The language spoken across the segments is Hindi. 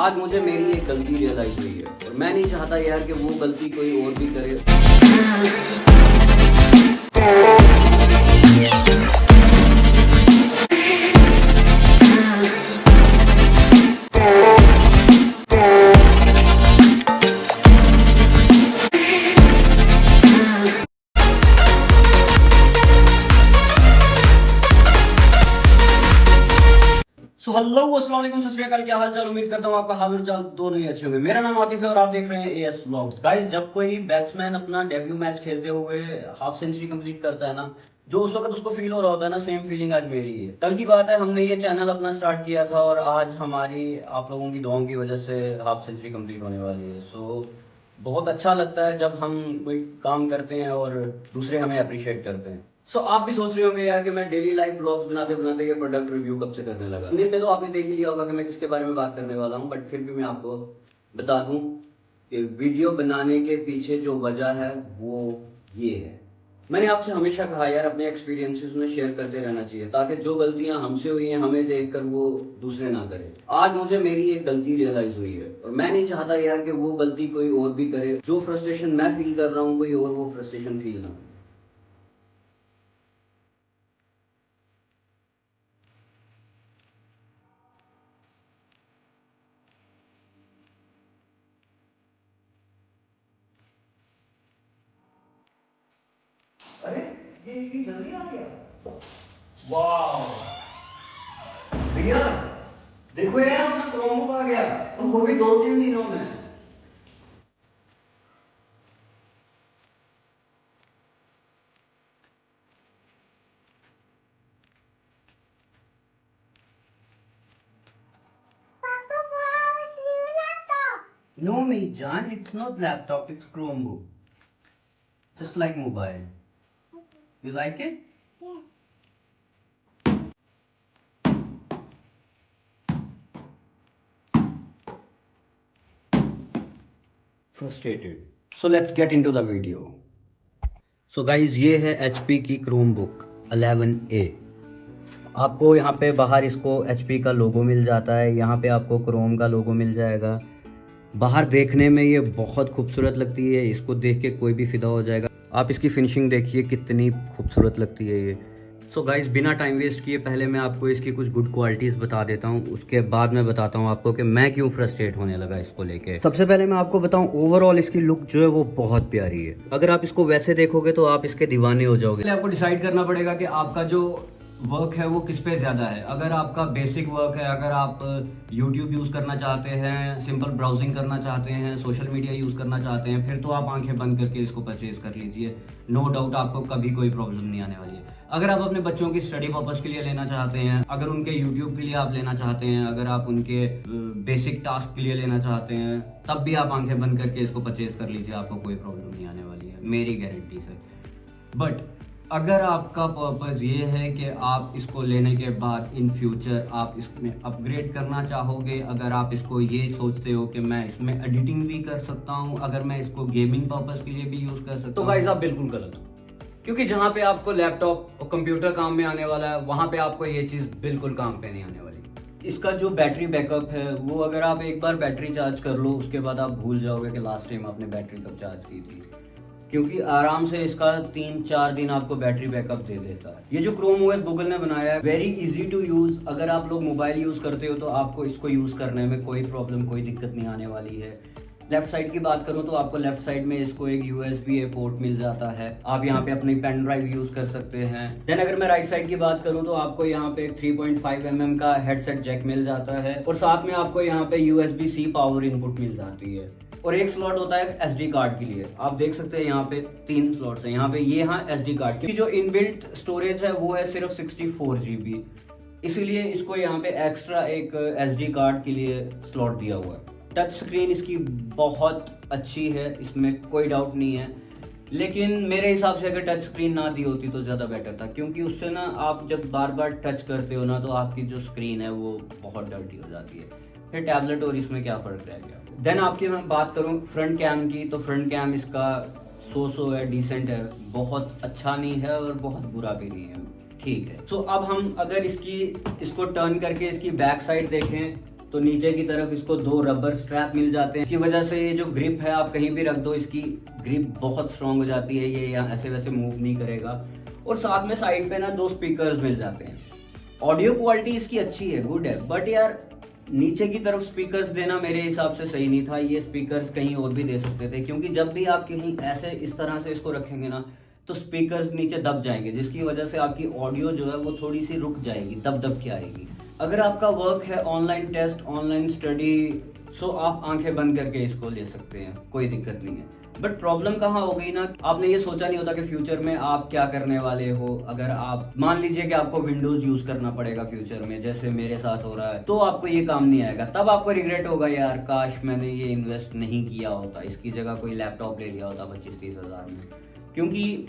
आज मुझे मेरी एक गलती रियलाइज हुई है और मैं नहीं चाहता यार कि वो गलती कोई और भी करे। हेलो अस्सलाम वालेकुम, सत श्री अकाल, क्या हाल चाल। उम्मीद करता हूँ आपका हाल चाल दोनों ही अच्छे होंगे। मेरा नाम आतिफ है और आप देख रहे हैं एएस व्लॉग्स। गाइस, जब कोई बैट्समैन अपना डेब्यू मैच खेलते हुए हाफ सेंचुरी कंप्लीट करता है ना, जो उस वक्त उसको फील हो रहा होता है ना, सेम फीलिंग आज मेरी है। कल की बात है, हमने ये चैनल अपना स्टार्ट किया था और आज हमारी आप लोगों की दुआओं की वजह से हाफ सेंचुरी कंप्लीट होने वाली है। सो बहुत अच्छा लगता है जब हम कोई काम करते हैं और दूसरे हमें अप्रिशिएट करते हैं। आप भी सोच रहे होंगे यार कि मैं डेली लाइफ ब्लॉग्स बनाते बनाते ये प्रोडक्ट रिव्यू कब से करने लगा। दिन में तो आपने देख ही लिया होगा कि मैं किसके बारे में बात करने वाला हूँ, बट फिर भी मैं आपको बता दूं कि वीडियो बनाने के पीछे जो वजह है वो ये है। मैंने आपसे हमेशा कहा यार, अपने एक्सपीरियंसेस में शेयर करते रहना चाहिए ताकि जो गलतियां हमसे हुई हैं हमें देखकर वो दूसरे ना करें। आज मुझे मेरी एक गलती रियलाइज हुई है और मैं नहीं चाहता यार कि वो गलती कोई और भी करे। जो फ्रस्ट्रेशन मैं फील कर रहा हूँ कोई और वो फ्रस्ट्रेशन फील ना करे। अरे ये इतनी जल्दी आ गया, वाह भैया। देखो यार, अपना क्रोमबुक आ गया और वो भी 2-3 दिनों में। नो मी जान, it's not laptop, it's Chromebook, just like mobile. You like it? Frustrated. So let's get into the video. So guys, ये है HP की क्रोमबुक 11A। आपको यहाँ पे बाहर इसको HP का लोगो मिल जाता है, यहाँ पे आपको क्रोम का लोगो मिल जाएगा। बाहर देखने में ये बहुत खूबसूरत लगती है, इसको देख के कोई भी फिदा हो जाएगा। आप इसकी फिनिशिंग देखिए कितनी खूबसूरत लगती है ये। सो गाइज, बिना टाइम वेस्ट किए पहले मैं आपको इसकी कुछ गुड क्वालिटीज़ बता देता हूँ, उसके बाद मैं बताता हूँ आपको कि मैं क्यों फ्रस्ट्रेट होने लगा इसको लेके। सबसे पहले मैं आपको बताऊँ, ओवरऑल इसकी लुक जो है वो बहुत प्यारी है। अगर आप इसको वैसे देखोगे तो आप इसके दीवाने हो जाओगे। आपको डिसाइड करना पड़ेगा कि आपका जो वर्क है वो किस पे ज़्यादा है। अगर आपका बेसिक वर्क है, अगर आप YouTube यूज़ करना चाहते हैं, सिंपल ब्राउजिंग करना चाहते हैं, सोशल मीडिया यूज़ करना चाहते हैं, फिर तो आप आंखें बंद करके इसको परचेज कर लीजिए। नो डाउट आपको कभी कोई प्रॉब्लम नहीं आने वाली है। अगर आप अपने बच्चों की स्टडी पर्पज़ के लिए लेना चाहते हैं, अगर उनके YouTube के लिए आप लेना चाहते हैं, अगर आप उनके बेसिक टास्क के लिए लेना चाहते हैं, तब भी आप आंखें बंद करके इसको परचेज कर लीजिए, आपको कोई प्रॉब्लम नहीं आने वाली है, मेरी गारंटी से। बट अगर आपका पर्पज़ ये है कि आप इसको लेने के बाद इन फ्यूचर आप इसमें अपग्रेड करना चाहोगे, अगर आप इसको ये सोचते हो कि मैं इसमें एडिटिंग भी कर सकता हूँ, अगर मैं इसको गेमिंग पर्पज़ के लिए भी यूज़ कर सकता हूँ, तो गाइस आप बिल्कुल गलत हो। क्योंकि जहाँ पे आपको लैपटॉप और कंप्यूटर काम में आने वाला है, वहाँ पे आपको ये चीज़ बिल्कुल काम पे नहीं आने वाली। इसका जो बैटरी बैकअप है वो, अगर आप एक बार बैटरी चार्ज कर लो उसके बाद आप भूल जाओगे कि लास्ट टाइम आपने बैटरी कब चार्ज की थी, क्योंकि आराम से इसका 3-4 दिन आपको बैटरी बैकअप दे देता है। ये जो क्रोम ओएस गूगल ने बनाया है, वेरी इजी टू यूज। अगर आप लोग मोबाइल यूज करते हो तो आपको इसको यूज करने में कोई प्रॉब्लम, कोई दिक्कत नहीं आने वाली है। लेफ्ट साइड की बात करूं तो आपको लेफ्ट साइड में इसको एक USB-A पोर्ट मिल जाता है, आप यहाँ पे अपनी पेन ड्राइव यूज कर सकते हैं। देन अगर मैं राइट साइड की बात करूं तो आपको यहाँ पे एक 3.5 mm का हेडसेट जैक मिल जाता है और साथ में आपको यहाँ पे USB-C पावर इनपुट मिल जाती है और एक स्लॉट होता है SD कार्ड के लिए। आप देख सकते हैं यहाँ पे 3 स्लॉट्स हैं, यहाँ पे ये SD कार्ड की जो इनबिल्ट स्टोरेज है वो है सिर्फ 64 GB, इसीलिए इसको यहाँ पे एक्स्ट्रा एक SD कार्ड के लिए स्लॉट दिया हुआ है। टच स्क्रीन इसकी बहुत अच्छी है, इसमें कोई डाउट नहीं है, लेकिन मेरे हिसाब से अगर टच स्क्रीन ना दी होती तो ज़्यादा बेटर था, क्योंकि उससे ना आप जब बार बार टच करते हो ना तो आपकी जो स्क्रीन है वो बहुत डर्टी हो जाती है। फिर टैबलेट और इसमें क्या फ़र्क रह गया। देन आपकी मैं बात करूँ फ्रंट कैम की, तो फ्रंट कैम इसका सो है, डिसेंट है, बहुत अच्छा नहीं है और बहुत बुरा भी नहीं है, ठीक है। अब हम अगर इसको टर्न करके इसकी बैक साइड देखें तो नीचे की तरफ इसको 2 रबर स्ट्रैप मिल जाते हैं। इसकी वजह से ये जो ग्रिप है आप कहीं भी रख दो, इसकी ग्रिप बहुत स्ट्रांग हो जाती है, ये यहाँ ऐसे वैसे मूव नहीं करेगा। और साथ में साइड पे ना 2 स्पीकर्स मिल जाते हैं। ऑडियो क्वालिटी इसकी अच्छी है, गुड है, बट यार नीचे की तरफ स्पीकर्स देना मेरे हिसाब से सही नहीं था। ये स्पीकर्स कहीं और भी दे सकते थे, क्योंकि जब भी आप कहीं ऐसे इस तरह से इसको रखेंगे ना तो स्पीकर्स नीचे दब जाएंगे, जिसकी वजह से आपकी ऑडियो जो है वो थोड़ी सी रुक जाएगी, दब के आएगी। अगर आपका वर्क है ऑनलाइन टेस्ट, ऑनलाइन स्टडी, सो आप आंखें बंद करके इसको ले सकते हैं, कोई दिक्कत नहीं है। बट प्रॉब्लम कहाँ हो गई ना, आपने ये सोचा नहीं होता कि फ्यूचर में आप क्या करने वाले हो। अगर आप मान लीजिए कि आपको विंडोज यूज करना पड़ेगा फ्यूचर में, जैसे मेरे साथ हो रहा है, तो आपको ये काम नहीं आएगा। तब आपको रिग्रेट होगा, यार काश मैंने ये इन्वेस्ट नहीं किया होता, इसकी जगह कोई लैपटॉप ले लिया होता 25-30 हज़ार में। क्योंकि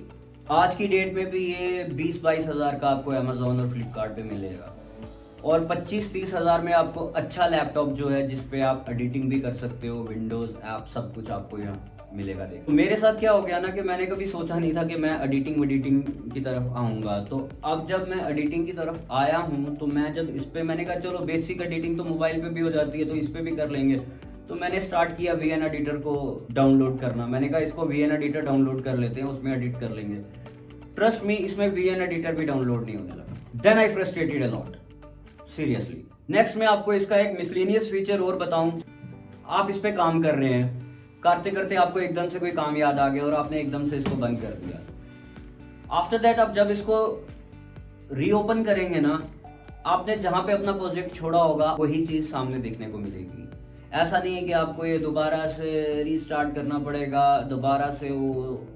आज की डेट में भी ये 20-22 हज़ार का आपको अमेजोन और फ्लिपकार्ट पे मिलेगा, और 25-30 हज़ार में आपको अच्छा लैपटॉप जो है जिसपे आप एडिटिंग भी कर सकते हो, विंडोज ऐप सब कुछ आपको यहाँ मिलेगा। देखो मेरे साथ क्या हो गया ना कि मैंने कभी सोचा नहीं था कि मैं एडिटिंग की तरफ आऊँगा। तो अब जब मैं एडिटिंग की तरफ आया हूँ तो मैं जब इस पे मैंने कहा चलो बेसिक एडिटिंग तो मोबाइल पे भी हो जाती है, तो इस पे भी कर लेंगे। तो मैंने स्टार्ट किया VN एडिटर को डाउनलोड करना। मैंने कहा इसको VN एडिटर डाउनलोड कर लेते हैं, उसमें एडिट कर लेंगे। ट्रस्ट मी, इसमें VN एडिटर भी डाउनलोड नहीं होने लगा। Then I frustrated a lot, seriously. Next मैं आपको इसका एक मिसलेनियस फीचर और बताऊं। आप इस पे काम कर रहे हैं, करते करते आपको एकदम से कोई काम याद आ गया और आपने एकदम से इसको बंद कर दिया। आफ्टर दैट आप जब इसको रीओपन करेंगे ना, आपने जहां पे अपना प्रोजेक्ट छोड़ा होगा वही चीज सामने देखने को मिलेगी। ऐसा नहीं है कि आपको ये दोबारा से रीस्टार्ट करना पड़ेगा, दोबारा से वो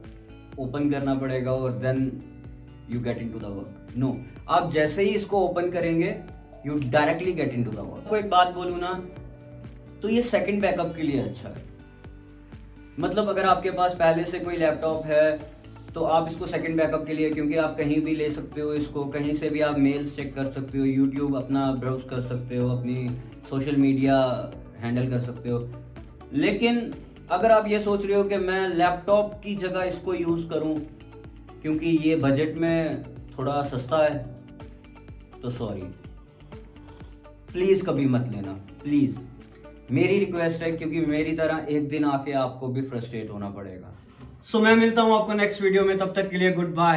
ओपन करना पड़ेगा और then you get into the work. No, आप जैसे ही इसको ओपन करेंगे you directly get into the work. कोई बात बोलूं ना, तो ये सेकंड बैकअप के लिए अच्छा है। मतलब अगर आपके पास पहले से कोई लैपटॉप है तो आप इसको सेकंड बैकअप के लिए, क्योंकि आप कहीं भी ले सकते हो इसको, कहीं से भी आप मेल्स चेक कर सकते हो, यूट्यूब अपना ब्राउज कर सकते हो, अपनी सोशल मीडिया हैंडल कर सकते हो। लेकिन अगर आप ये सोच रहे हो कि मैं लैपटॉप की जगह इसको यूज करूं क्योंकि ये बजट में थोड़ा सस्ता है, तो सॉरी, प्लीज कभी मत लेना, प्लीज। मेरी रिक्वेस्ट है, क्योंकि मेरी तरह एक दिन आके आपको भी फ्रस्ट्रेट होना पड़ेगा। सो मैं मिलता हूं आपको नेक्स्ट वीडियो में, तब तक के लिए गुड बाय।